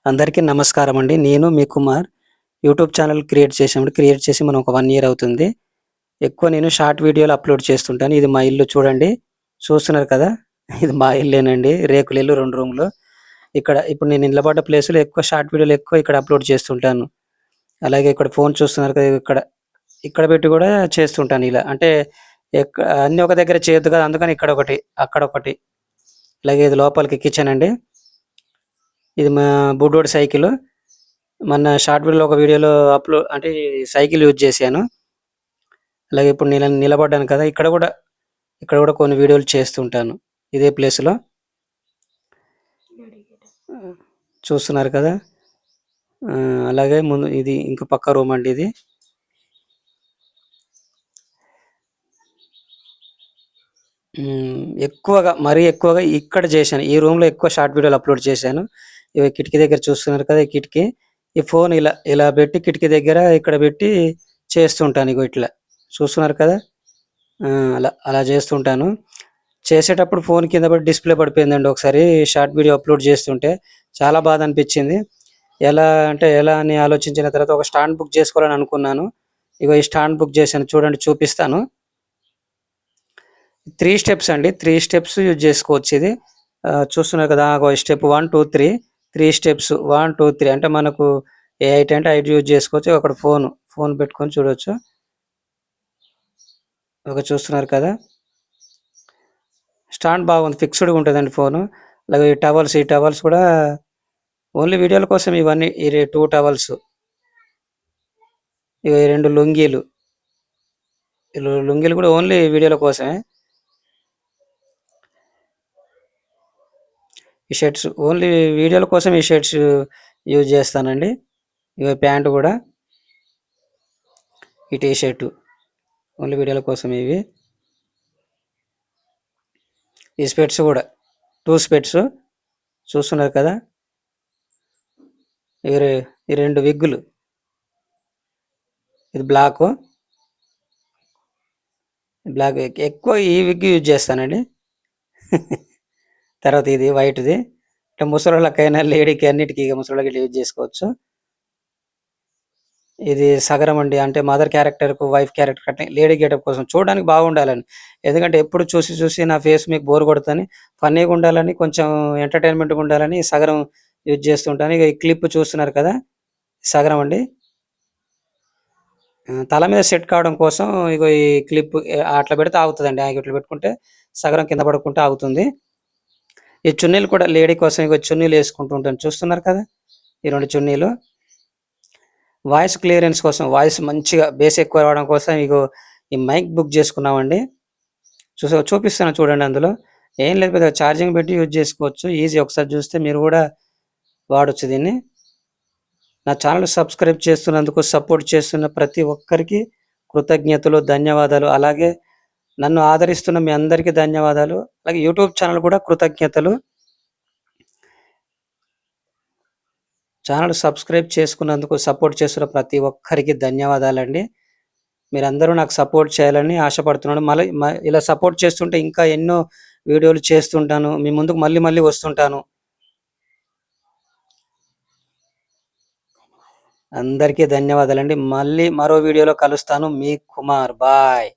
అందరికీ నమస్కారం అండి. నేను మీ కుమార్. యూట్యూబ్ ఛానల్ క్రియేట్ చేసి మనం ఒక 1 ఇయర్ అవుతుంది. ఎక్కువ నేను షార్ట్ వీడియోలు అప్‌లోడ్ చేస్తుంటాను. ఇది మా ఇల్లు చూడండి. చూస్తున్నారు కదా! ఇది మా ఇల్లేనండి. రేకులిల్లు 2 రూమ్‌లు. ఇప్పుడు నేను నిలబడ్డ ప్లేస్‌లో ఎక్కువ షార్ట్ వీడియోలు ఇక్కడ అప్‌లోడ్ చేస్తుంటాను. అలాగే ఇక్కడ ఫోన్ చూస్తున్నారు కదా! ఇక్కడ పెట్టి కూడా చేస్తుంటాను ఇలా. అంటే అన్నీ ఒక దగ్గర చేయొద్దు కదా! అందుకని ఇక్కడొకటి, అక్కడొకటి. అలాగే ఇది లోపలికి కిచెన్ అండి. ఇది మా బుడ్డోడి సైకిలు. మొన్న షార్ట్ వీడియోలో అంటే సైకిల్ యూజ్ చేశాను. అలాగే ఇప్పుడు నిలబడ్డాను కదా! ఇక్కడ కూడా కొన్ని వీడియోలు చేస్తుంటాను. ఇదే ప్లేస్‌లో. చూస్తున్నారు కదా! అలాగే ముందు ఇది ఇంక పక్క రూమ్ అండి ఇది. మరీ ఎక్కువగా ఇక్కడ చేశాను. ఈ రూమ్‌లో ఎక్కువ షార్ట్ వీడియోలు అప్‌లోడ్ చేశాను. కిటికీ దగ్గర చూస్తున్నారు కదా! ఈ కిటికీ. ఈ ఫోన్ ఇలా పెట్టి కిటికీ దగ్గర ఇక్కడ పెట్టి చేస్తుంటాను. ఇట్లా చూస్తున్నారు కదా! అలా చేస్తుంటాను. చేసేటప్పుడు ఫోన్ కింద పడి డిస్‌ప్లే పడిపోయిందండి ఒకసారి షార్ట్ వీడియో అప్‌లోడ్ చేస్తుంటే. చాలా బాధ అనిపించింది. ఎలా అని ఆలోచించిన తర్వాత ఒక స్టాండ్ బుక్ చేసుకోవాలని అనుకున్నాను. ఈ స్టాండ్ బుక్ చేశాను చూడండి చూపిస్తాను. 3 స్టెప్స్ అండి. 3 స్టెప్స్ యూజ్ చేసుకోవచ్చిది. చూస్తున్నారు కదా! స్టెప్ 1, 2, 3 స్టెప్స్ 1, 2, 3 అంటే మనకు ఏ హైట్ అంటే హైట్ యూజ్ చేసుకోవచ్చు. అక్కడ ఫోన్ పెట్టుకొని చూడొచ్చు. చూస్తున్నారు కదా! స్టాండ్ బాగుంది. ఫిక్స్‌డ్‌గా ఉంటదండి ఫోను. అలాగే ఈ టవల్స్ కూడా ఓన్లీ వీడియోల కోసం ఇవన్నీ. 2 టవల్స్. 2 లుంగీలు. లుంగీలు కూడా ఓన్లీ వీడియోల కోసమే. ఈ షర్ట్స్ ఓన్లీ వీడియోల కోసం ఈ షర్ట్స్ యూజ్ చేస్తానండి. ప్యాంట్ కూడా. ఈ టీ షర్టు ఓన్లీ వీడియోల కోసం ఇవి. ఈ స్పెట్స్ కూడా 2 స్పెట్స్ చూస్తున్నారు కదా! ఈ 2 విగ్గులు. ఇది బ్లాక్ ఎక్కువ ఈ విగ్ యూజ్ చేస్తానండి. తర్వాత ఇది వైట్‌ది. అంటే ముసలోళ్ళకైనా, లేడీకి అన్నిటికి ముసలోళ్ళకి యూజ్ చేసుకోవచ్చు. ఇది సగరం అండి. అంటే మదర్ క్యారెక్టర్‌కు, వైఫ్ క్యారెక్టర్ అంటే లేడీ గెటప్ కోసం చూడడానికి బాగుండాలని. ఎందుకంటే ఎప్పుడు చూసి నా ఫేస్ మీకు బోర్ కొడతదని, ఫన్నీగా ఉండాలని, కొంచెం ఎంటర్‌టైన్‌మెంట్‌గా ఉండాలని సగరం యూజ్ చేస్తుంటాను. ఈ క్లిప్ చూస్తున్నారు కదా! సగరం అండి. తల మీద సెట్ కావడం కోసం ఈ క్లిప్ అట్లా పెడితే ఆగుతదండి. ఇట్లా పెట్టుకుంటే సగరం కింద పడకుండా ఆగుతుంది. ఈ చున్నీలు కూడా లేడీ కోసం చున్నీలు వేసుకుంటూ ఉంటాను. చూస్తున్నారు కదా! ఈ 2 చున్నీలు. వాయిస్ క్లియరెన్స్ కోసం, వాయిస్ మంచిగా బేస్ ఎక్కువ రావడం కోసం ఈ మైక్ బుక్ చేసుకున్నామండి. చూపిస్తాను చూడండి అందులో. ఏం లేదు పెద్దగా ఛార్జింగ్ పెట్టి యూజ్ చేసుకోవచ్చు. ఈజీ ఒకసారి చూస్తే మీరు కూడా వాడొచ్చు దీన్ని. నా ఛానల్ సబ్స్క్రైబ్ చేస్తున్నందుకు, సపోర్ట్ చేస్తున్న ప్రతి ఒక్కరికి కృతజ్ఞతలు, ధన్యవాదాలు. అలాగే నన్ను ఆదరిస్తున్న మీ అందరికీ ధన్యవాదాలు. అలాగే యూట్యూబ్ ఛానల్ కూడా కృతజ్ఞతలు. ఛానల్ సబ్స్క్రైబ్ చేసుకున్నందుకు, సపోర్ట్ చేస్తున్న ప్రతి ఒక్కరికి ధన్యవాదాలండి. మీరందరూ నాకు సపోర్ట్ చేయాలని ఆశపడుతున్నాను. మళ్ళీ ఇలా సపోర్ట్ చేస్తుంటే ఇంకా ఎన్నో వీడియోలు చేస్తుంటాను. మీ ముందుకు మళ్ళీ మళ్ళీ వస్తుంటాను. అందరికీ ధన్యవాదాలండి. మళ్ళీ మరో వీడియోలో కలుస్తాను. మీ కుమార్. బాయ్.